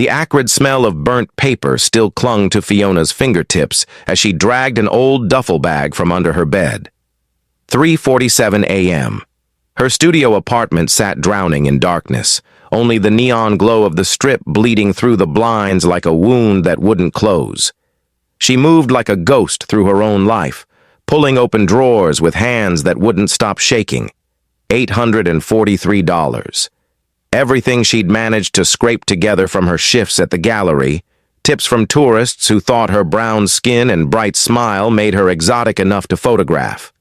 The acrid smell of burnt paper still clung to Fiona's fingertips as she dragged an old duffel bag from under her bed. 3:47 a.m. Her studio apartment sat drowning in darkness, only the neon glow of the strip bleeding through the blinds like a wound that wouldn't close. She moved like a ghost through her own life, pulling open drawers with hands that wouldn't stop shaking. $843. Everything she'd managed to scrape together from her shifts at the gallery, tips from tourists who thought her brown skin and bright smile made her exotic enough to photograph.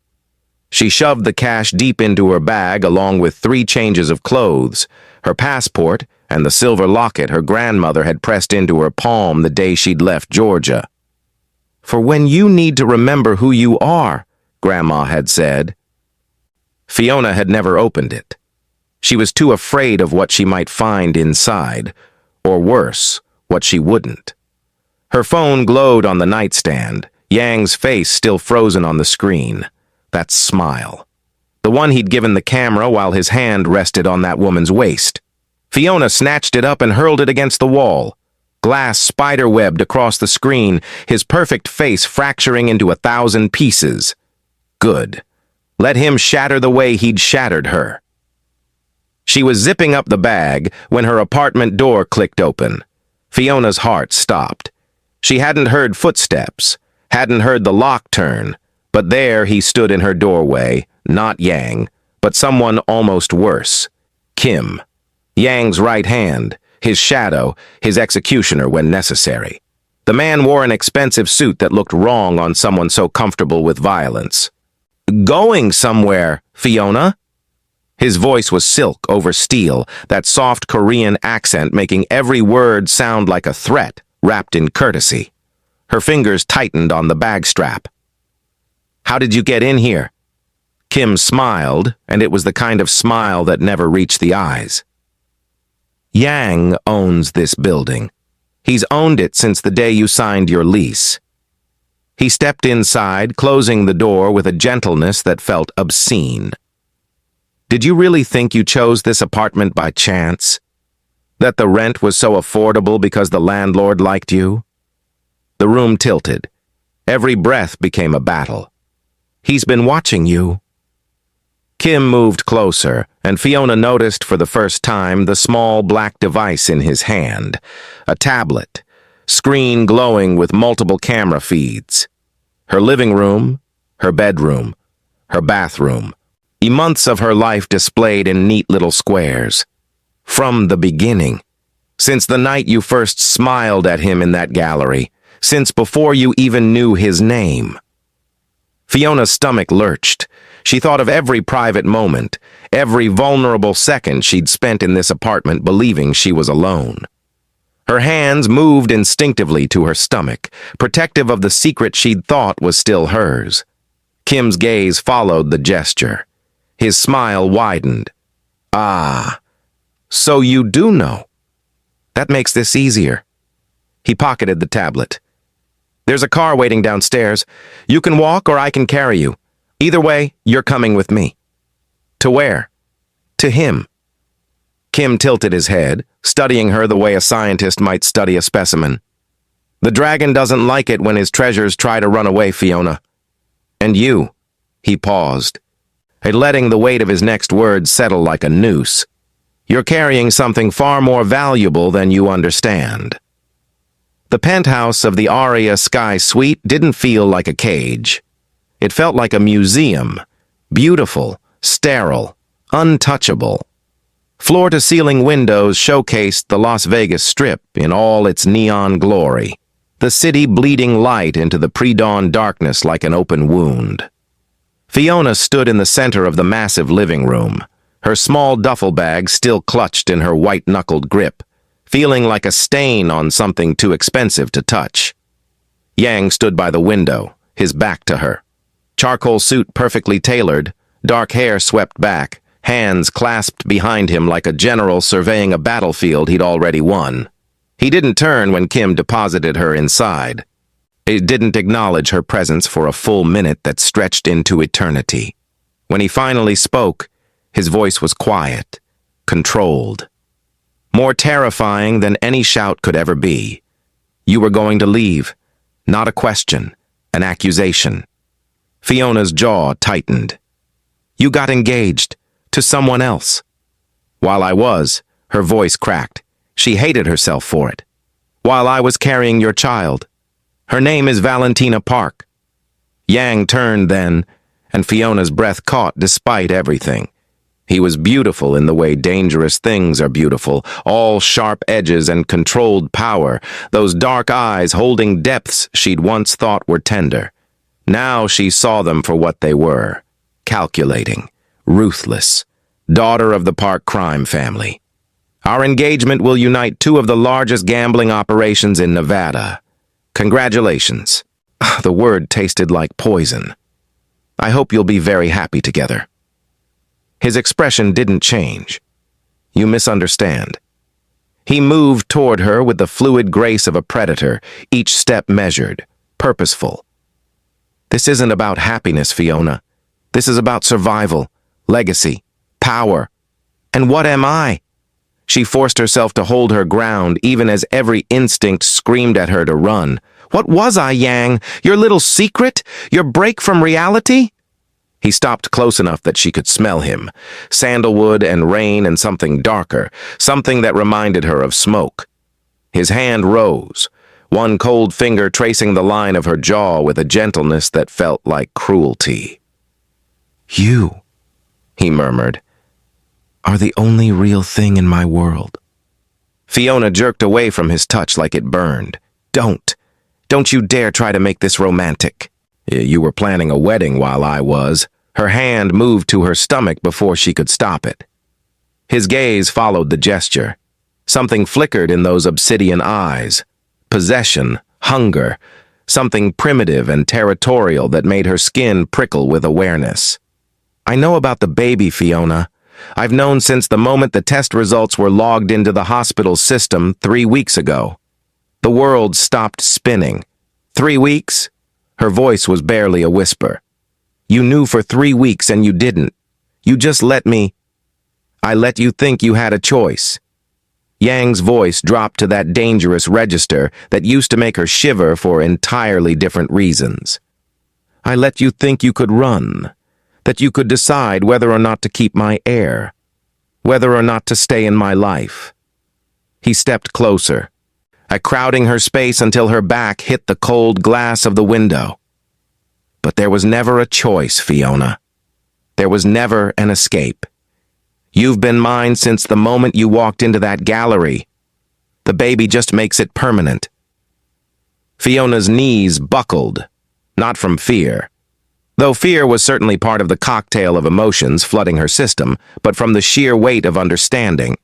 She shoved the cash deep into her bag along with 3 changes of clothes, her passport, and the silver locket her grandmother had pressed into her palm the day she'd left Georgia. "For when you need to remember who you are," Grandma had said. Fiona had never opened it. She was too afraid of what she might find inside, or worse, what she wouldn't. Her phone glowed on the nightstand, Yang's face still frozen on the screen. That smile. The one he'd given the camera while his hand rested on that woman's waist. Fiona snatched it up and hurled it against the wall. Glass spider-webbed across the screen, his perfect face fracturing into 1,000 pieces. Good. Let him shatter the way he'd shattered her. She was zipping up the bag when her apartment door clicked open. Fiona's heart stopped. She hadn't heard footsteps, hadn't heard the lock turn, but there he stood in her doorway, not Yang, but someone almost worse. Kim. Yang's right hand, his shadow, his executioner when necessary. The man wore an expensive suit that looked wrong on someone so comfortable with violence. "Going somewhere, Fiona?" His voice was silk over steel, that soft Korean accent making every word sound like a threat, wrapped in courtesy. Her fingers tightened on the bag strap. "How did you get in here?" Kim smiled, and it was the kind of smile that never reached the eyes. "Yang owns this building. He's owned it since the day you signed your lease." He stepped inside, closing the door with a gentleness that felt obscene. "Did you really think you chose this apartment by chance? That the rent was so affordable because the landlord liked you?" The room tilted. Every breath became a battle. "He's been watching you." Kim moved closer, and Fiona noticed for the first time the small black device in his hand, a tablet, screen glowing with multiple camera feeds. Her living room, her bedroom, her bathroom. Months of her life displayed in neat little squares. From the beginning. Since the night you first smiled at him in that gallery. Since before you even knew his name. Fiona's stomach lurched. She thought of every private moment, every vulnerable second she'd spent in this apartment believing she was alone. Her hands moved instinctively to her stomach, protective of the secret she'd thought was still hers. Kim's gaze followed the gesture. His smile widened. "Ah, so you do know. That makes this easier." He pocketed the tablet. "There's a car waiting downstairs. You can walk or I can carry you. Either way, you're coming with me." "To where?" "To him." Kim tilted his head, studying her the way a scientist might study a specimen. "The dragon doesn't like it when his treasures try to run away, Fiona. And you." He paused, letting the weight of his next words settle like a noose. "You're carrying something far more valuable than you understand." The penthouse of the Aria Sky Suite didn't feel like a cage. It felt like a museum, beautiful, sterile, untouchable. Floor-to-ceiling windows showcased the Las Vegas Strip in all its neon glory, the city bleeding light into the pre-dawn darkness like an open wound. Fiona stood in the center of the massive living room, her small duffel bag still clutched in her white-knuckled grip, feeling like a stain on something too expensive to touch. Yang stood by the window, his back to her. Charcoal suit perfectly tailored, dark hair swept back, hands clasped behind him like a general surveying a battlefield he'd already won. He didn't turn when Kim deposited her inside. He didn't acknowledge her presence for a full minute that stretched into eternity. When he finally spoke, his voice was quiet, controlled. more terrifying than any shout could ever be. You were going to leave, not a question, an accusation. Fiona's jaw tightened. You got engaged, to someone else. While I was, her voice cracked. She hated herself for it. While I was carrying your child. Her name is Valentina Park. Yang turned then, and Fiona's breath caught despite everything. He was beautiful in the way dangerous things are beautiful, all sharp edges and controlled power, those dark eyes holding depths she'd once thought were tender. Now she saw them for what they were, calculating, ruthless, daughter of the Park crime family. Our engagement will unite two of the largest gambling operations in Nevada. Congratulations. The word tasted like poison. I hope you'll be very happy together. His expression didn't change. You misunderstand. He moved toward her with the fluid grace of a predator, each step measured, purposeful. This isn't about happiness, Fiona. This is about survival, legacy, power. And what am I? She forced herself to hold her ground even as every instinct screamed at her to run. What was I, Yang? Your little secret? Your break from reality? He stopped close enough that she could smell him. Sandalwood and rain and something darker, something that reminded her of smoke. His hand rose, one cold finger tracing the line of her jaw with a gentleness that felt like cruelty. You, he murmured, are the only real thing in my world. Fiona jerked away from his touch like it burned. Don't you dare try to make this romantic. You were planning a wedding while I was. Her hand moved to her stomach before she could stop it. His gaze followed the gesture. Something flickered in those obsidian eyes. Possession, hunger, something primitive and territorial that made her skin prickle with awareness. I know about the baby, Fiona. I've known since the moment the test results were logged into the hospital system 3 weeks ago. The world stopped spinning. 3 weeks? Her voice was barely a whisper. You knew for 3 weeks and you didn't. You just let me. I let you think you had a choice. Yang's voice dropped to that dangerous register that used to make her shiver for entirely different reasons. I let you think you could run, that you could decide whether or not to keep my heir, whether or not to stay in my life. He stepped closer, crowding her space until her back hit the cold glass of the window. But there was never a choice, Fiona. There was never an escape. You've been mine since the moment you walked into that gallery. The baby just makes it permanent. Fiona's knees buckled, not from fear. Though fear was certainly part of the cocktail of emotions flooding her system, but from the sheer weight of understanding.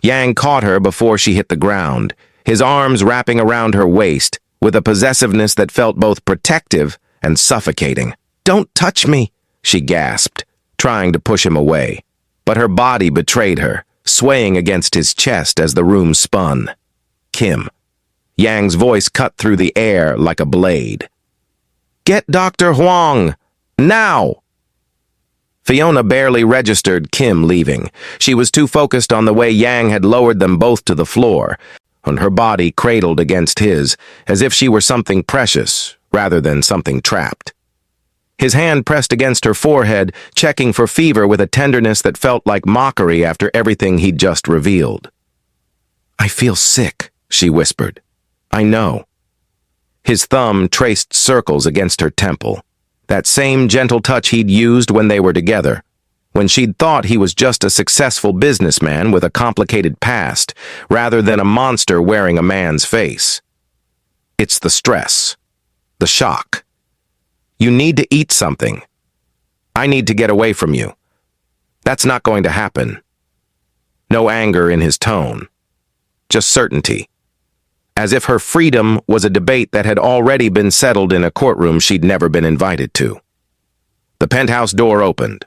Yang caught her before she hit the ground, his arms wrapping around her waist, with a possessiveness that felt both protective and suffocating. Don't touch me, she gasped, trying to push him away. But her body betrayed her, swaying against his chest as the room spun. Kim. Yang's voice cut through the air like a blade. Get Dr. Huang! Now! Fiona barely registered Kim leaving. She was too focused on the way Yang had lowered them both to the floor, on her body cradled against his, as if she were something precious rather than something trapped. His hand pressed against her forehead, checking for fever with a tenderness that felt like mockery after everything he'd just revealed. I feel sick, she whispered. I know. His thumb traced circles against her temple, that same gentle touch he'd used when they were together, when she'd thought he was just a successful businessman with a complicated past, rather than a monster wearing a man's face. It's the stress, the shock. You need to eat something. I need to get away from you. That's not going to happen. No anger in his tone, just certainty. As if her freedom was a debate that had already been settled in a courtroom she'd never been invited to. The penthouse door opened.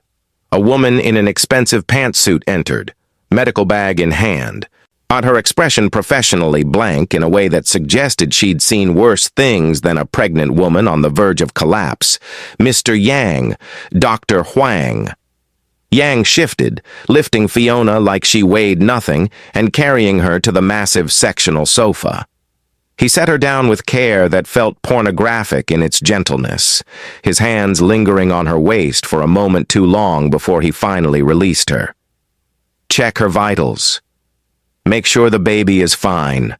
A woman in an expensive pantsuit entered, medical bag in hand, on her expression professionally blank in a way that suggested she'd seen worse things than a pregnant woman on the verge of collapse. Mr. Yang, Dr. Huang. Yang shifted, lifting Fiona like she weighed nothing and carrying her to the massive sectional sofa. He set her down with care that felt pornographic in its gentleness, his hands lingering on her waist for a moment too long before he finally released her. Check her vitals. Make sure the baby is fine.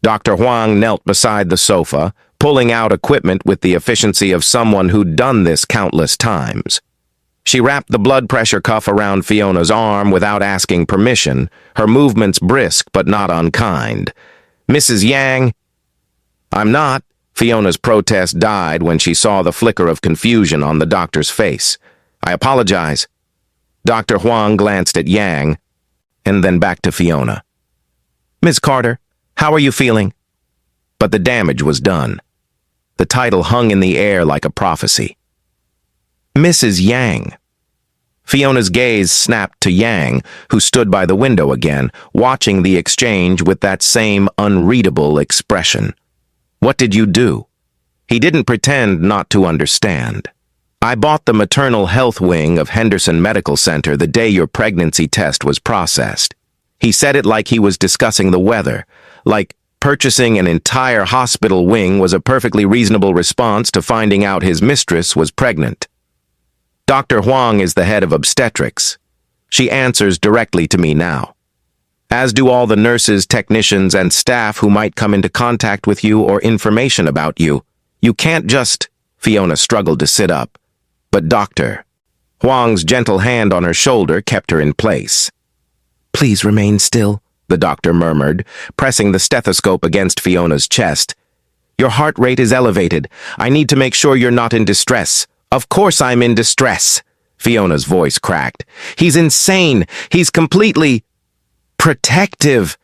Dr. Huang knelt beside the sofa, pulling out equipment with the efficiency of someone who'd done this countless times. She wrapped the blood pressure cuff around Fiona's arm without asking permission, her movements brisk but not unkind. Mrs. Yang? I'm not. Fiona's protest died when she saw the flicker of confusion on the doctor's face. I apologize. Dr. Huang glanced at Yang, and then back to Fiona. Ms. Carter, how are you feeling? But the damage was done. The title hung in the air like a prophecy. Mrs. Yang. Fiona's gaze snapped to Yang, who stood by the window again, watching the exchange with that same unreadable expression. What did you do? He didn't pretend not to understand. I bought the maternal health wing of Henderson Medical Center the day your pregnancy test was processed. He said it like he was discussing the weather, like purchasing an entire hospital wing was a perfectly reasonable response to finding out his mistress was pregnant. Dr. Huang is the head of obstetrics. She answers directly to me now. As do all the nurses, technicians, and staff who might come into contact with you or information about you. You can't just... Fiona struggled to sit up. But Dr. Huang's gentle hand on her shoulder kept her in place. Please remain still, the doctor murmured, pressing the stethoscope against Fiona's chest. Your heart rate is elevated. I need to make sure you're not in distress. Of course I'm in distress. Fiona's voice cracked. He's insane. He's completely... protective.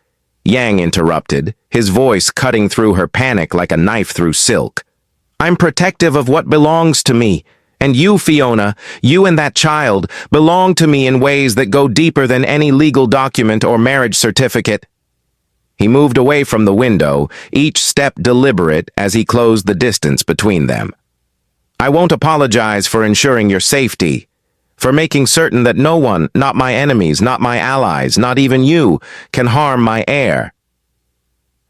Yang interrupted, his voice cutting through her panic like a knife through silk. I'm protective of what belongs to me. And you, Fiona, you and that child, belong to me in ways that go deeper than any legal document or marriage certificate. He moved away from the window, each step deliberate as he closed the distance between them. I won't apologize for ensuring your safety, for making certain that no one, not my enemies, not my allies, not even you, can harm my heir.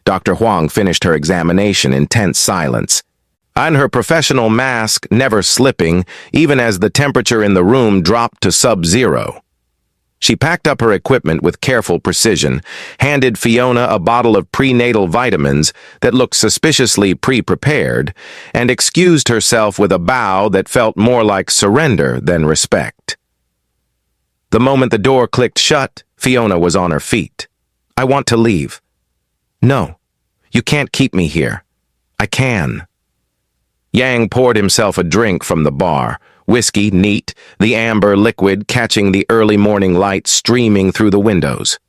Dr. Huang finished her examination in tense silence, and her professional mask never slipping, even as the temperature in the room dropped to sub-zero. She packed up her equipment with careful precision, handed Fiona a bottle of prenatal vitamins that looked suspiciously pre-prepared, and excused herself with a bow that felt more like surrender than respect. The moment the door clicked shut, Fiona was on her feet. I want to leave. No, you can't keep me here. I can. Yang poured himself a drink from the bar, whiskey neat, the amber liquid catching the early morning light streaming through the windows.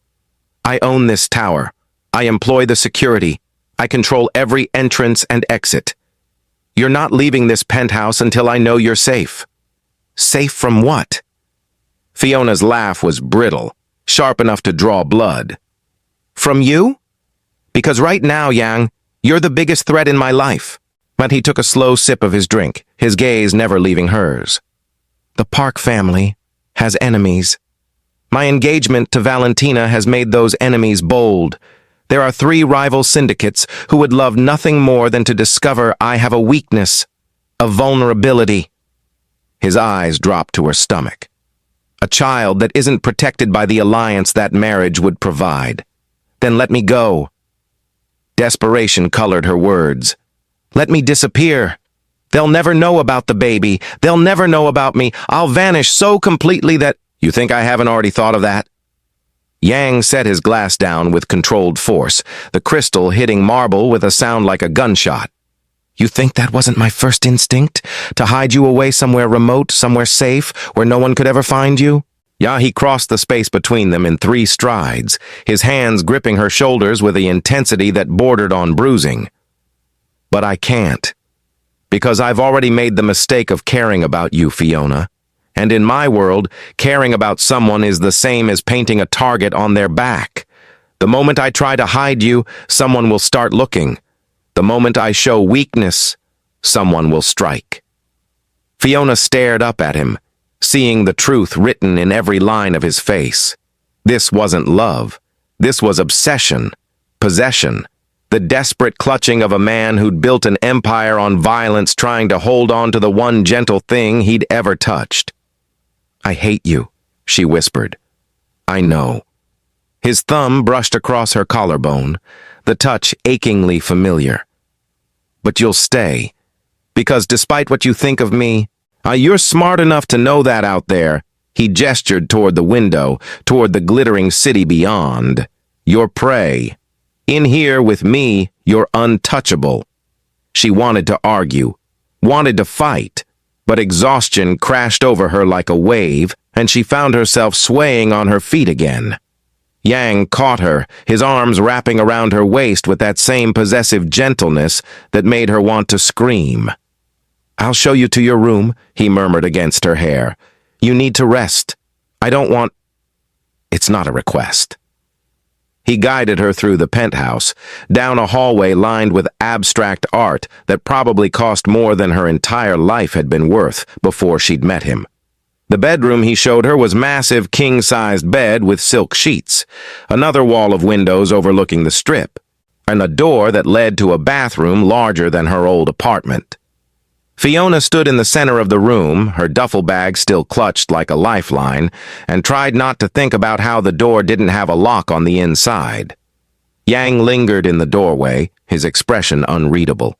I own this tower. I employ the security. I control every entrance and exit. You're not leaving this penthouse until I know you're safe. Safe from what? Fiona's laugh was brittle, sharp enough to draw blood. From you? Because right now, Yang, you're the biggest threat in my life. But he took a slow sip of his drink, his gaze never leaving hers. The Park family has enemies. My engagement to Valentina has made those enemies bold. There are 3 rival syndicates who would love nothing more than to discover I have a weakness, a vulnerability. His eyes dropped to her stomach. A child that isn't protected by the alliance that marriage would provide. Then let me go. Desperation colored her words. Let me disappear. They'll never know about the baby. They'll never know about me. I'll vanish so completely that... You think I haven't already thought of that? Yang set his glass down with controlled force, the crystal hitting marble with a sound like a gunshot. You think that wasn't my first instinct? To hide you away somewhere remote, somewhere safe, where no one could ever find you? Yeah, he crossed the space between them in 3 strides, his hands gripping her shoulders with the intensity that bordered on bruising. But I can't, because I've already made the mistake of caring about you, Fiona. And in my world, caring about someone is the same as painting a target on their back. The moment I try to hide you, someone will start looking. The moment I show weakness, someone will strike. Fiona stared up at him, seeing the truth written in every line of his face. This wasn't love. This was obsession, possession, the desperate clutching of a man who'd built an empire on violence, trying to hold on to the one gentle thing he'd ever touched. "I hate you," she whispered. "I know." His thumb brushed across her collarbone, the touch achingly familiar. "But you'll stay, because despite what you think of me, you're smart enough to know that out there." He gestured toward the window, toward the glittering city beyond. "You're prey. In here with me, you're untouchable." She wanted to argue, wanted to fight, but exhaustion crashed over her like a wave, and she found herself swaying on her feet again. Yang caught her, his arms wrapping around her waist with that same possessive gentleness that made her want to scream. "I'll show you to your room," he murmured against her hair. "You need to rest. I don't want—" "It's not a request." He guided her through the penthouse, down a hallway lined with abstract art that probably cost more than her entire life had been worth before she'd met him. The bedroom he showed her was massive king-sized bed with silk sheets, another wall of windows overlooking the strip, and a door that led to a bathroom larger than her old apartment. Fiona stood in the center of the room, her duffel bag still clutched like a lifeline, and tried not to think about how the door didn't have a lock on the inside. Yang lingered in the doorway, his expression unreadable.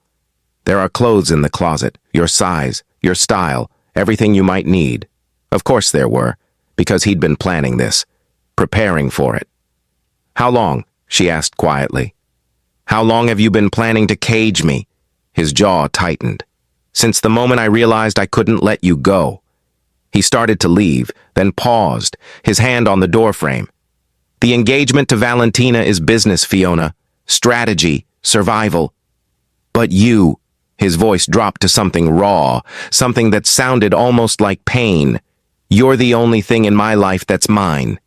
"There are clothes in the closet, your size, your style, everything you might need." Of course there were, because he'd been planning this, preparing for it. "How long?" she asked quietly. "How long have you been planning to cage me?" His jaw tightened. "Since the moment I realized I couldn't let you go." He started to leave, then paused, his hand on the doorframe. "The engagement to Valentina is business, Fiona. Strategy, survival. But you," his voice dropped to something raw, something that sounded almost like pain. "You're the only thing in my life that's mine.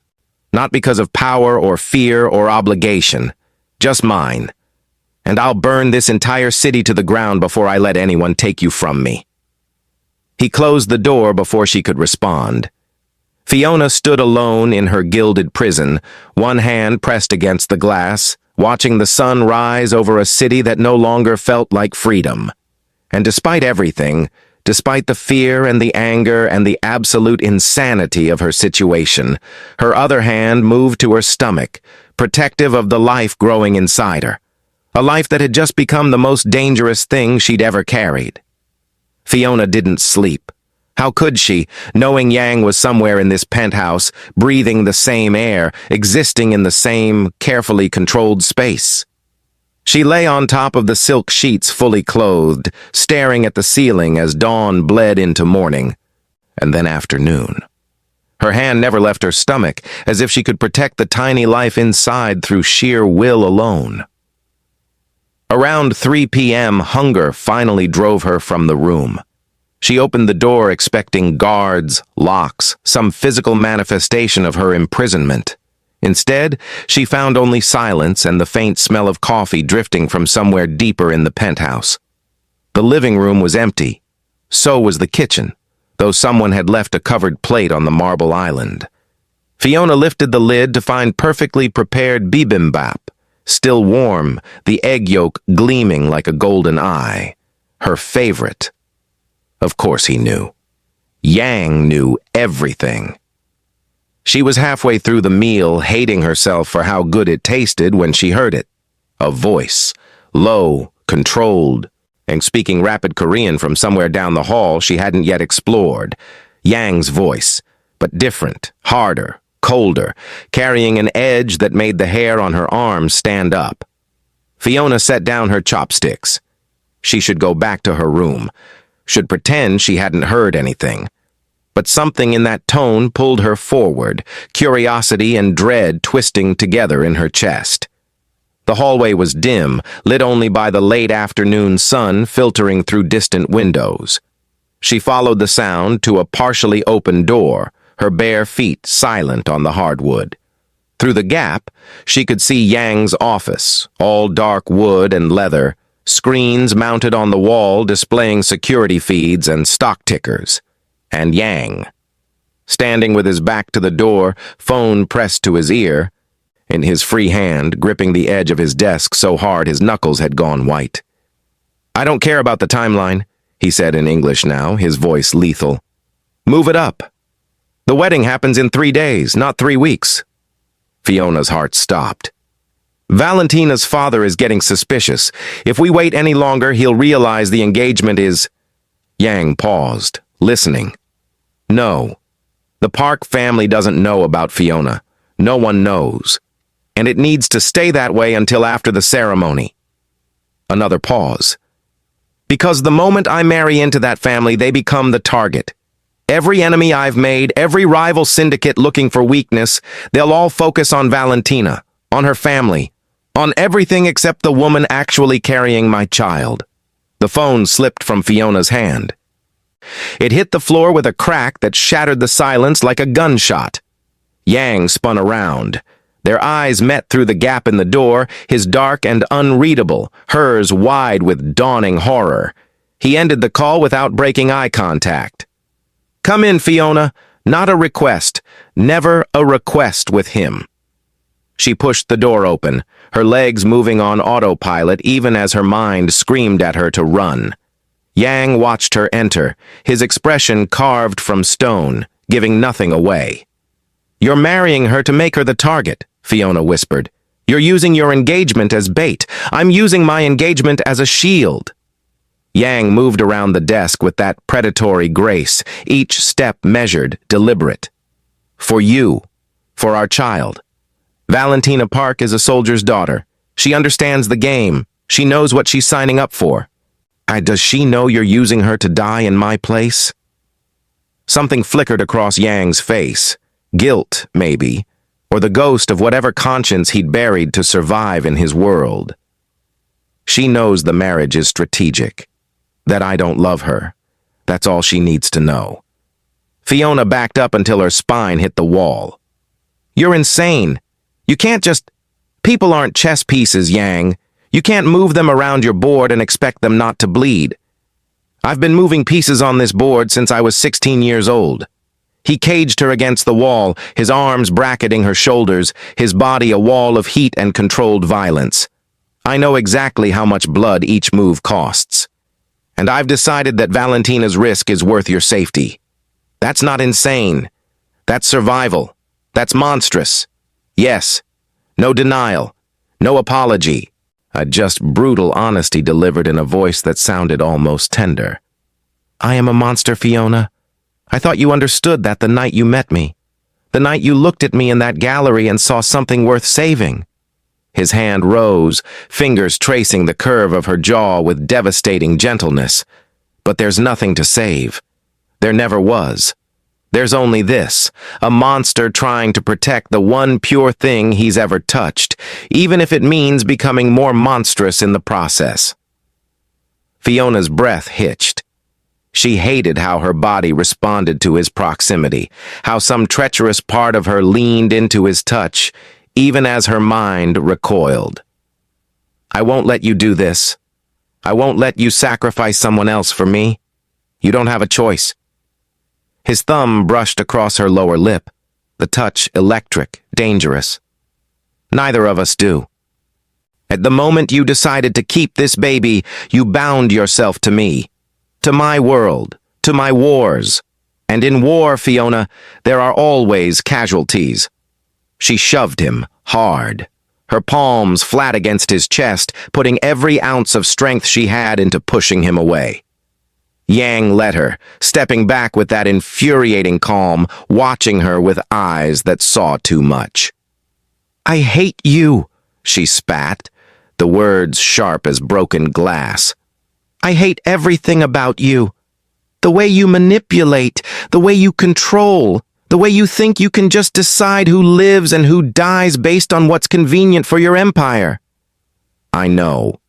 Not because of power or fear or obligation, just mine. And I'll burn this entire city to the ground before I let anyone take you from me." He closed the door before she could respond. Fiona stood alone in her gilded prison, one hand pressed against the glass, watching the sun rise over a city that no longer felt like freedom. And despite everything, despite the fear and the anger and the absolute insanity of her situation, her other hand moved to her stomach, protective of the life growing inside her. A life that had just become the most dangerous thing she'd ever carried. Fiona didn't sleep. How could she, knowing Yang was somewhere in this penthouse, breathing the same air, existing in the same carefully controlled space? She lay on top of the silk sheets fully clothed, staring at the ceiling as dawn bled into morning, and then afternoon. Her hand never left her stomach, as if she could protect the tiny life inside through sheer will alone. Around 3 p.m., hunger finally drove her from the room. She opened the door expecting guards, locks, some physical manifestation of her imprisonment. Instead, she found only silence and the faint smell of coffee drifting from somewhere deeper in the penthouse. The living room was empty. So was the kitchen, though someone had left a covered plate on the marble island. Fiona lifted the lid to find perfectly prepared bibimbap, still warm, the egg yolk gleaming like a golden eye. Her favorite. Of course he knew. Yang knew everything. She was halfway through the meal, hating herself for how good it tasted when she heard it. A voice, low, controlled, and speaking rapid Korean from somewhere down the hall she hadn't yet explored. Yang's voice, but different, harder, colder, carrying an edge that made the hair on her arms stand up. Fiona set down her chopsticks. She should go back to her room, should pretend she hadn't heard anything. But something in that tone pulled her forward, curiosity and dread twisting together in her chest. The hallway was dim, lit only by the late afternoon sun filtering through distant windows. She followed the sound to a partially open door, her bare feet silent on the hardwood. Through the gap, she could see Yang's office, all dark wood and leather, screens mounted on the wall displaying security feeds and stock tickers. And Yang. standing with his back to the door, phone pressed to his ear, in his free hand gripping the edge of his desk so hard his knuckles had gone white. "I don't care about the timeline," he said in English now, his voice lethal. "Move it up. The wedding happens in 3 days, not 3 weeks. Fiona's heart stopped. "Valentina's father is getting suspicious. If we wait any longer, he'll realize the engagement is—" Yang paused, listening. "No. The Park family doesn't know about Fiona. No one knows. And it needs to stay that way until after the ceremony." Another pause. "Because the moment I marry into that family, they become the target. Every enemy I've made, every rival syndicate looking for weakness, they'll all focus on Valentina, on her family, on everything except the woman actually carrying my child." The phone slipped from Fiona's hand. It hit the floor with a crack that shattered the silence like a gunshot. Yang spun around. Their eyes met through the gap in the door, his dark and unreadable, hers wide with dawning horror. He ended the call without breaking eye contact. "Come in, Fiona. Not a request. Never a request with him." She pushed the door open, her legs moving on autopilot even as her mind screamed at her to run. Yang watched her enter, his expression carved from stone, giving nothing away. "You're marrying her to make her the target," Fiona whispered. "You're using your engagement as bait. I'm using my engagement as a shield." Yang moved around the desk with that predatory grace, each step measured, deliberate. "For you. For our child. Valentina Park is a soldier's daughter. She understands the game. She knows what she's signing up for. Does she know you're using her to die in my place?" Something flickered across Yang's face. Guilt, maybe, or the ghost of whatever conscience he'd buried to survive in his world. "She knows the marriage is strategic. That I don't love her. That's all she needs to know." Fiona backed up until her spine hit the wall. "You're insane. You can't just— People aren't chess pieces, Yang. You can't move them around your board and expect them not to bleed. I've been moving pieces on this board since I was 16 years old." He caged her against the wall, his arms bracketing her shoulders, his body a wall of heat and controlled violence. "I know exactly how much blood each move costs. And I've decided that Valentina's risk is worth your safety. That's not insane. That's survival. That's monstrous. Yes. No denial. No apology. Just brutal honesty delivered in a voice that sounded almost tender. "I am a monster, Fiona. I thought you understood that the night you met me. The night you looked at me in that gallery and saw something worth saving." His hand rose, fingers tracing the curve of her jaw with devastating gentleness. "But there's nothing to save. There never was. There's only this, a monster trying to protect the one pure thing he's ever touched, even if it means becoming more monstrous in the process." Fiona's breath hitched. She hated how her body responded to his proximity, how some treacherous part of her leaned into his touch, even as her mind recoiled. "I won't let you do this. I won't let you sacrifice someone else for me. You don't have a choice." His thumb brushed across her lower lip, the touch electric, dangerous. "Neither of us do. At the moment you decided to keep this baby, you bound yourself to me, to my world, to my wars. And in war, Fiona, there are always casualties." She shoved him hard, her palms flat against his chest, putting every ounce of strength she had into pushing him away. Yang let her, stepping back with that infuriating calm, watching her with eyes that saw too much. "I hate you," she spat, the words sharp as broken glass. "I hate everything about you. The way you manipulate, the way you control, the way you think you can just decide who lives and who dies based on what's convenient for your empire." "I know."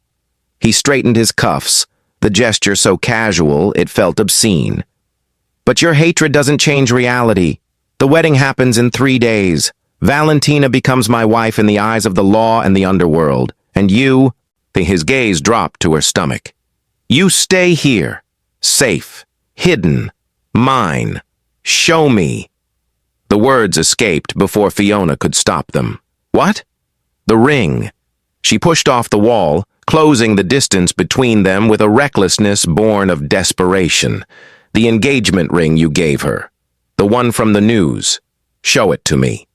He straightened his cuffs, the gesture so casual it felt obscene. "But your hatred doesn't change reality. The wedding happens in 3 days. Valentina becomes my wife in the eyes of the law and the underworld. And you—" His gaze dropped to her stomach. "You stay here, safe, hidden, mine. Show me. The words escaped before Fiona could stop them. What? The ring. She pushed off the wall, closing the distance between them with a recklessness born of desperation. The engagement ring you gave her. The one from the news. Show it to me.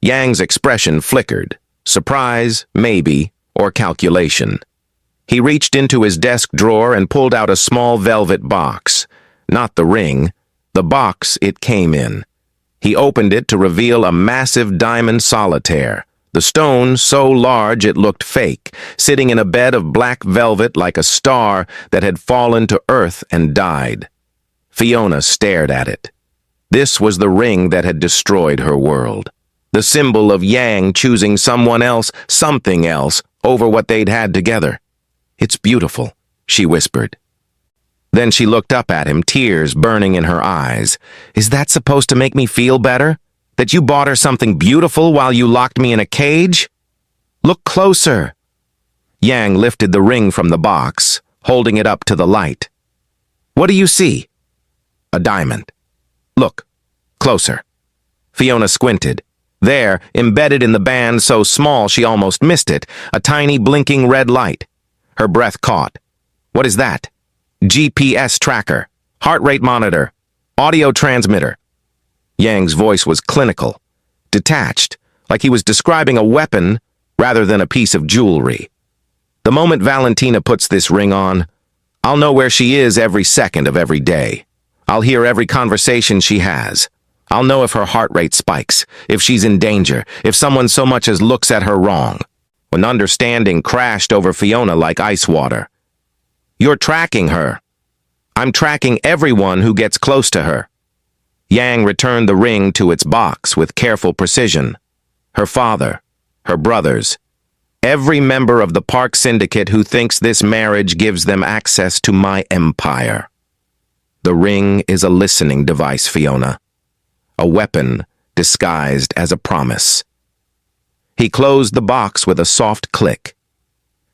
Yang's expression flickered. Surprise, maybe, or calculation. He reached into his desk drawer and pulled out a small velvet box. Not the ring, the box it came in. He opened it to reveal a massive diamond solitaire, the stone so large it looked fake, sitting in a bed of black velvet like a star that had fallen to earth and died. Fiona stared at it. This was the ring that had destroyed her world. The symbol of Yang choosing someone else, something else, over what they'd had together. It's beautiful, she whispered. Then she looked up at him, tears burning in her eyes. Is that supposed to make me feel better? That you bought her something beautiful while you locked me in a cage? Look closer. Yang lifted the ring from the box, holding it up to the light. What do you see? A diamond. Look, closer. Fiona squinted. There, embedded in the band so small she almost missed it, a tiny blinking red light. Her breath caught. What is that? GPS tracker, heart rate monitor, audio transmitter. Yang's voice was clinical, detached, like he was describing a weapon rather than a piece of jewelry. The moment Valentina puts this ring on, I'll know where she is every second of every day. I'll hear every conversation she has. I'll know if her heart rate spikes, if she's in danger, if someone so much as looks at her wrong. When understanding crashed over Fiona like ice water. You're tracking her. I'm tracking everyone who gets close to her. Yang returned the ring to its box with careful precision. Her father, her brothers, every member of the Park Syndicate who thinks this marriage gives them access to my empire. The ring is a listening device, Fiona. A weapon disguised as a promise. He closed the box with a soft click.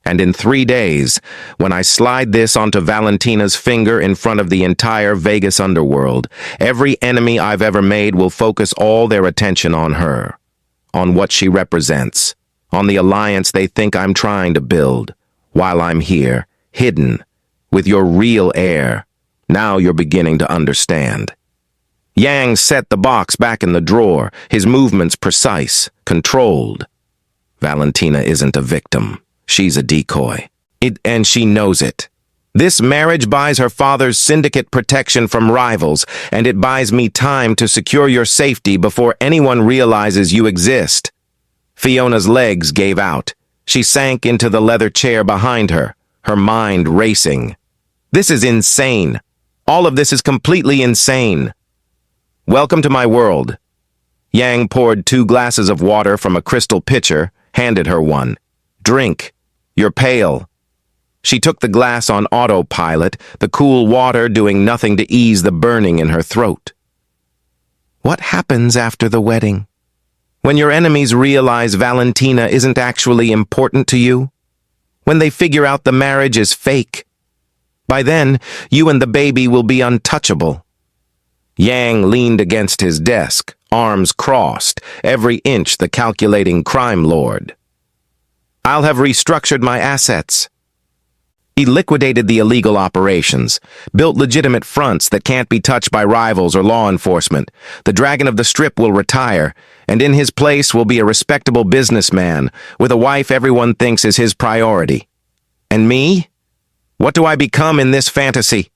And in 3 days, when I slide this onto Valentina's finger in front of the entire Vegas underworld, every enemy I've ever made will focus all their attention on her, on what she represents, on the alliance they think I'm trying to build, while I'm here, hidden, with your real heir. Now you're beginning to understand. Yang set the box back in the drawer, his movements precise, controlled. Valentina isn't a victim. She's a decoy. And she knows it. This marriage buys her father's syndicate protection from rivals, and it buys me time to secure your safety before anyone realizes you exist. Fiona's legs gave out. She sank into the leather chair behind her, her mind racing. This is insane. All of this is completely insane. Welcome to my world. Yang poured 2 glasses of water from a crystal pitcher, handed her one. Drink. You're pale. She took the glass on autopilot, the cool water doing nothing to ease the burning in her throat. What happens after the wedding? When your enemies realize Valentina isn't actually important to you? When they figure out the marriage is fake? By then, you and the baby will be untouchable. Yang leaned against his desk, arms crossed, every inch the calculating crime lord. I'll have restructured my assets. He liquidated the illegal operations, built legitimate fronts that can't be touched by rivals or law enforcement. The Dragon of the Strip will retire, and in his place will be a respectable businessman with a wife everyone thinks is his priority. And me? What do I become in this fantasy?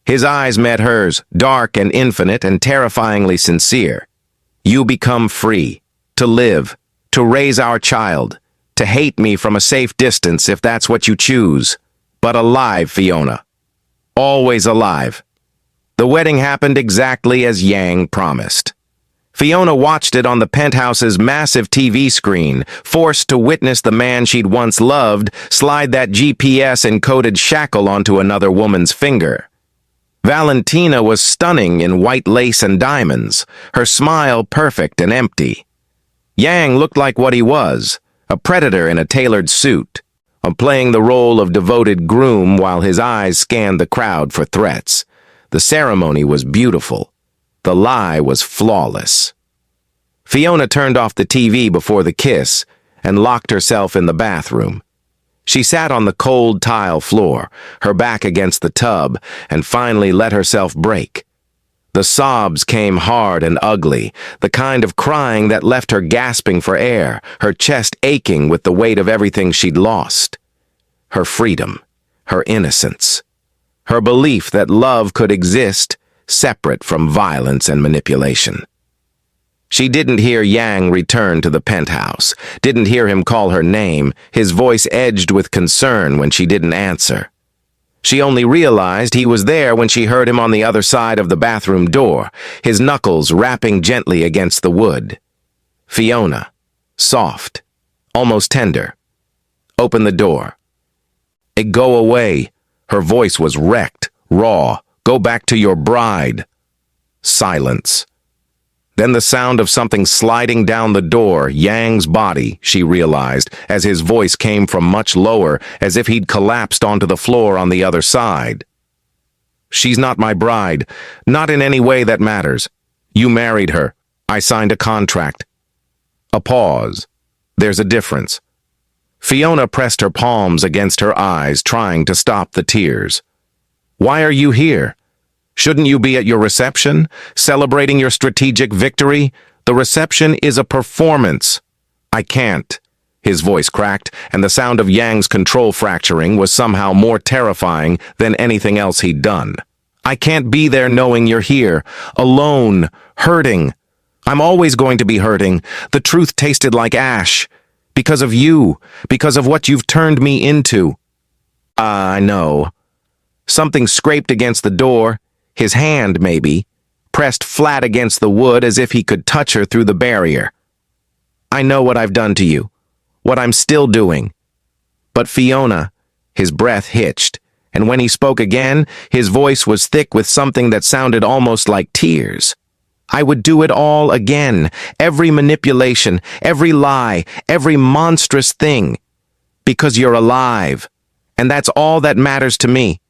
His eyes met hers, dark and infinite and terrifyingly sincere. You become free, to live, to raise our child, to hate me from a safe distance if that's what you choose. But alive, Fiona. Always alive. The wedding happened exactly as Yang promised. Fiona watched it on the penthouse's massive TV screen, forced to witness the man she'd once loved slide that GPS-encoded shackle onto another woman's finger. Valentina was stunning in white lace and diamonds, her smile perfect and empty. Yang looked like what he was, a predator in a tailored suit, playing the role of devoted groom while his eyes scanned the crowd for threats. The ceremony was beautiful. The lie was flawless. Fiona turned off the TV before the kiss and locked herself in the bathroom. She sat on the cold tile floor, her back against the tub, and finally let herself break. The sobs came hard and ugly, the kind of crying that left her gasping for air, her chest aching with the weight of everything she'd lost. Her freedom, her innocence, her belief that love could exist separate from violence and manipulation. She didn't hear Yang return to the penthouse, didn't hear him call her name, his voice edged with concern when she didn't answer. She only realized he was there when she heard him on the other side of the bathroom door, his knuckles rapping gently against the wood. Fiona, soft, almost tender. Open the door. Go away. Her voice was wrecked, raw. Go back to your bride. Silence. Then the sound of something sliding down the door, Yang's body, she realized, as his voice came from much lower, as if he'd collapsed onto the floor on the other side. She's not my bride, not in any way that matters. You married her. I signed a contract. A pause. There's a difference. Fiona pressed her palms against her eyes, trying to stop the tears. Why are you here? Shouldn't you be at your reception, celebrating your strategic victory? The reception is a performance. I can't. His voice cracked, and the sound of Yang's control fracturing was somehow more terrifying than anything else he'd done. I can't be there knowing you're here, alone, hurting. I'm always going to be hurting. The truth tasted like ash. Because of you, because of what you've turned me into. I know. Something scraped against the door. His hand, maybe, pressed flat against the wood as if he could touch her through the barrier. I know what I've done to you, what I'm still doing. But Fiona, his breath hitched, and when he spoke again, his voice was thick with something that sounded almost like tears. I would do it all again, every manipulation, every lie, every monstrous thing, because you're alive, and that's all that matters to me.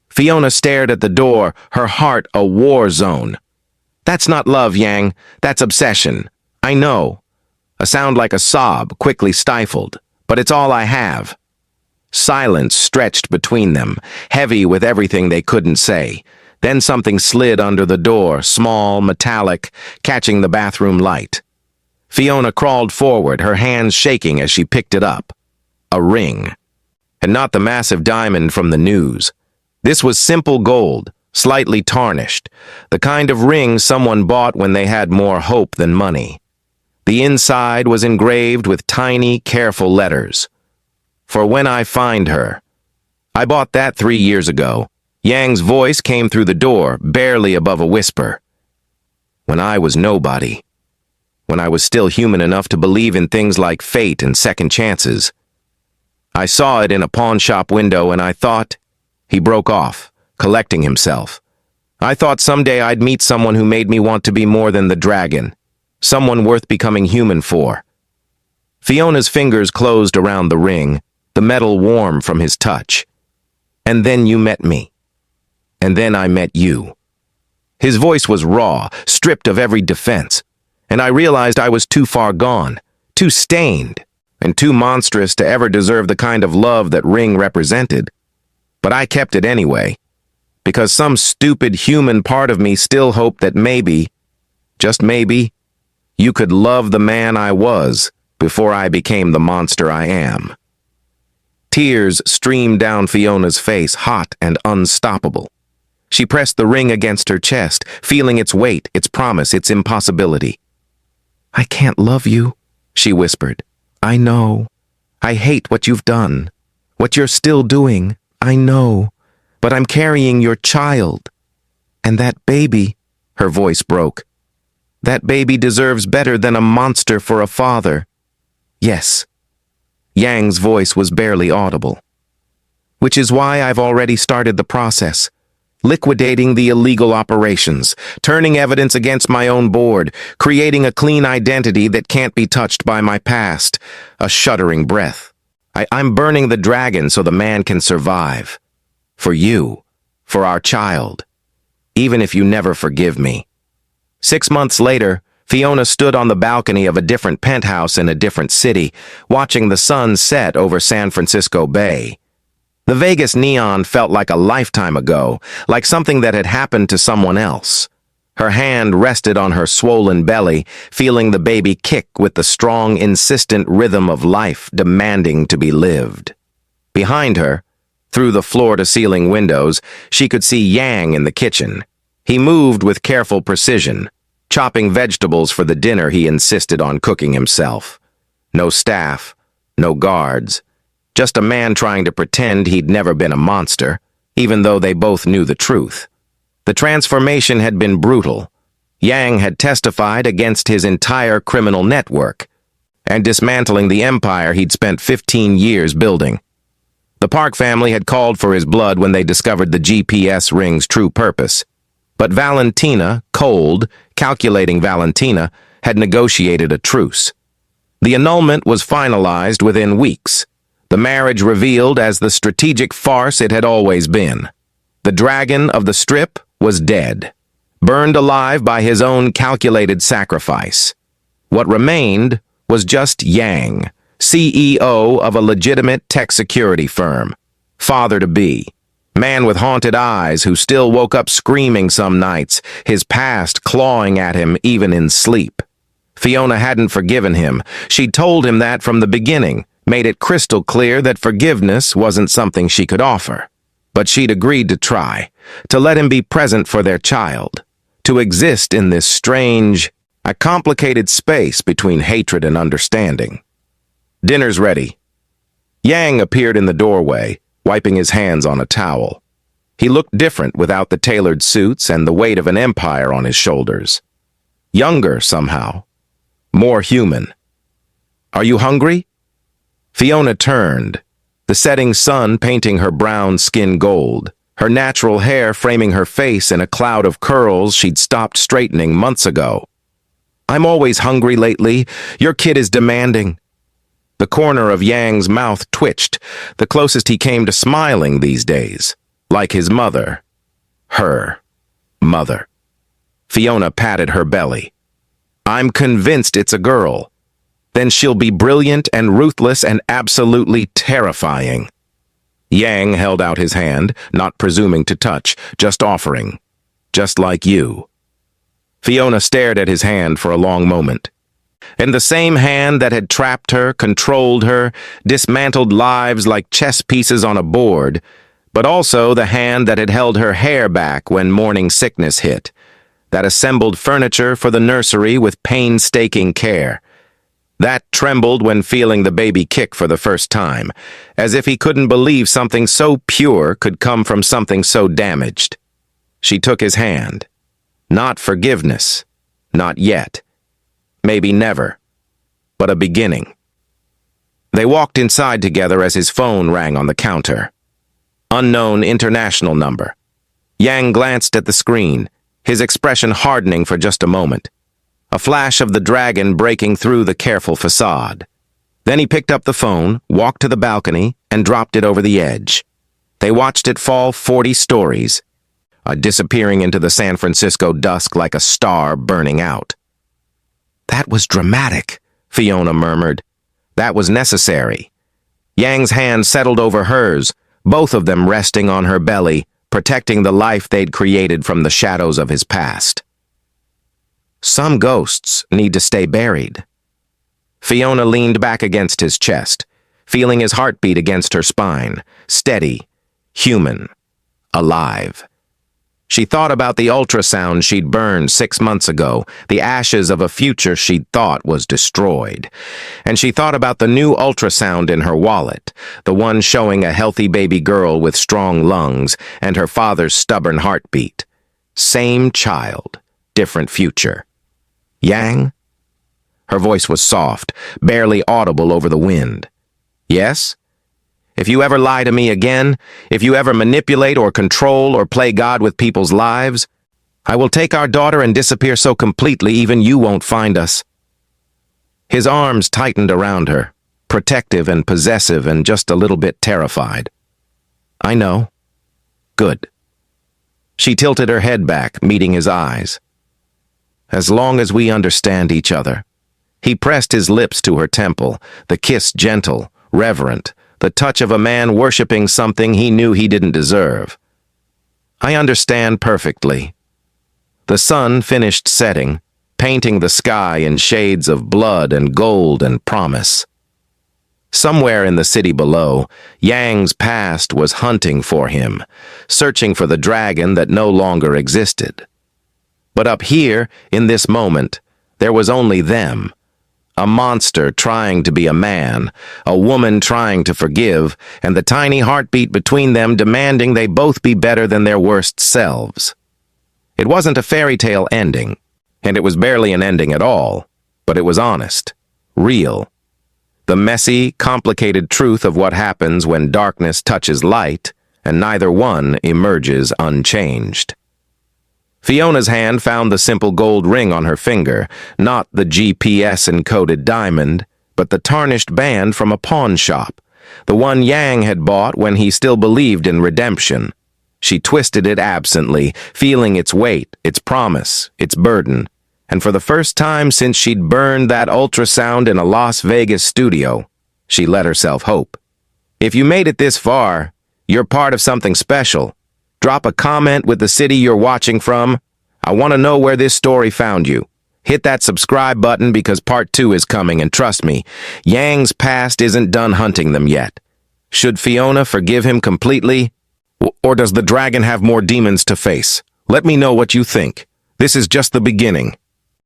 Fiona stared at the door, her heart a war zone. That's not love, Yang. That's obsession. I know. A sound like a sob, quickly stifled. But it's all I have. Silence stretched between them, heavy with everything they couldn't say. Then something slid under the door, small, metallic, catching the bathroom light. Fiona crawled forward, her hands shaking as she picked it up. A ring. And not the massive diamond from the news. This was simple gold, slightly tarnished, the kind of ring someone bought when they had more hope than money. The inside was engraved with tiny, careful letters. For when I find her. I bought that 3 years ago. Yang's voice came through the door, barely above a whisper. When I was nobody. When I was still human enough to believe in things like fate and second chances. I saw it in a pawn shop window and I thought... He broke off, collecting himself. I thought someday I'd meet someone who made me want to be more than the dragon, someone worth becoming human for. Fiona's fingers closed around the ring, the metal warm from his touch. And then you met me. And then I met you. His voice was raw, stripped of every defense, and I realized I was too far gone, too stained, and too monstrous to ever deserve the kind of love that ring represented. But I kept it anyway, because some stupid human part of me still hoped that maybe, just maybe, you could love the man I was before I became the monster I am. Tears streamed down Fiona's face, hot and unstoppable. She pressed the ring against her chest, feeling its weight, its promise, its impossibility. I can't love you, she whispered. I know. I hate what you've done, what you're still doing. I know, but I'm carrying your child. And that baby, her voice broke. That baby deserves better than a monster for a father. Yes. Yang's voice was barely audible. Which is why I've already started the process. Liquidating the illegal operations, turning evidence against my own board, creating a clean identity that can't be touched by my past. A shuddering breath. I'm burning the dragon so the man can survive. For you, for our child. Even if you never forgive me. 6 months later, Fiona stood on the balcony of a different penthouse in a different city, watching the sun set over San Francisco Bay. The Vegas neon felt like a lifetime ago, like something that had happened to someone else. Her hand rested on her swollen belly, feeling the baby kick with the strong, insistent rhythm of life demanding to be lived. Behind her, through the floor-to-ceiling windows, she could see Yang in the kitchen. He moved with careful precision, chopping vegetables for the dinner he insisted on cooking himself. No staff, no guards, just a man trying to pretend he'd never been a monster, even though they both knew the truth. The transformation had been brutal. Yang had testified against his entire criminal network and dismantling the empire he'd spent 15 years building. The Park family had called for his blood when they discovered the GPS ring's true purpose. But Valentina, cold, calculating Valentina, had negotiated a truce. The annulment was finalized within weeks. The marriage revealed as the strategic farce it had always been. The dragon of the Strip was dead, burned alive by his own calculated sacrifice. What remained was just Yang, CEO of a legitimate tech security firm, father-to-be, man with haunted eyes who still woke up screaming some nights, his past clawing at him even in sleep. Fiona hadn't forgiven him. She'd told him that from the beginning, made it crystal clear that forgiveness wasn't something she could offer. But she'd agreed to try, to let him be present for their child, to exist in this strange, a complicated space between hatred and understanding. Dinner's ready. Yang appeared in the doorway, wiping his hands on a towel. He looked different without the tailored suits and the weight of an empire on his shoulders. Younger, somehow. More human. "Are you hungry?" Fiona turned, the setting sun painting her brown skin gold, her natural hair framing her face in a cloud of curls she'd stopped straightening months ago. "I'm always hungry lately. Your kid is demanding." The corner of Yang's mouth twitched, the closest he came to smiling these days, like his mother. Her mother. Fiona patted her belly. "I'm convinced it's a girl. Then she'll be brilliant and ruthless and absolutely terrifying." Yang held out his hand, not presuming to touch, just offering. "Just like you." Fiona stared at his hand for a long moment. And the same hand that had trapped her, controlled her, dismantled lives like chess pieces on a board, but also the hand that had held her hair back when morning sickness hit, that assembled furniture for the nursery with painstaking care, that trembled when feeling the baby kick for the first time, as if he couldn't believe something so pure could come from something so damaged. She took his hand. Not forgiveness. Not yet. Maybe never. But a beginning. They walked inside together as his phone rang on the counter. Unknown international number. Yang glanced at the screen, his expression hardening for just a moment. A flash of the dragon breaking through the careful facade. Then he picked up the phone, walked to the balcony, and dropped it over the edge. They watched it fall 40 stories, disappearing into the San Francisco dusk like a star burning out. "That was dramatic," Fiona murmured. "That was necessary." Yang's hand settled over hers, both of them resting on her belly, protecting the life they'd created from the shadows of his past. "Some ghosts need to stay buried." Fiona leaned back against his chest, feeling his heartbeat against her spine, steady, human, alive. She thought about the ultrasound she'd burned 6 months ago, the ashes of a future she'd thought was destroyed. And she thought about the new ultrasound in her wallet, the one showing a healthy baby girl with strong lungs and her father's stubborn heartbeat. Same child, different future. Yang? Her voice was soft, barely audible over the wind. "Yes? If you ever lie to me again, if you ever manipulate or control or play God with people's lives, I will take our daughter and disappear so completely even you won't find us." His arms tightened around her, protective and possessive and just a little bit terrified. "I know. Good." She tilted her head back, meeting his eyes. as long as we understand each other." He pressed his lips to her temple, the kiss gentle, reverent, the touch of a man worshipping something he knew he didn't deserve. "I understand perfectly." The sun finished setting, painting the sky in shades of blood and gold and promise. Somewhere in the city below, Yang's past was hunting for him, searching for the dragon that no longer existed. But up here, in this moment, there was only them. A monster trying to be a man, a woman trying to forgive, and the tiny heartbeat between them demanding they both be better than their worst selves. It wasn't a fairy tale ending, and it was barely an ending at all, but it was honest, real. The messy, complicated truth of what happens when darkness touches light, and neither one emerges unchanged. Fiona's hand found the simple gold ring on her finger, not the GPS-encoded diamond, but the tarnished band from a pawn shop, the one Yang had bought when he still believed in redemption. She twisted it absently, feeling its weight, its promise, its burden, and for the first time since she'd burned that ultrasound in a Las Vegas studio, she let herself hope. If you made it this far, you're part of something special. Drop a comment with the city you're watching from. I want to know where this story found you. Hit that subscribe button because part 2 is coming, and trust me, Yang's past isn't done hunting them yet. Should Fiona forgive him completely? Or does the dragon have more demons to face? Let me know what you think. This is just the beginning.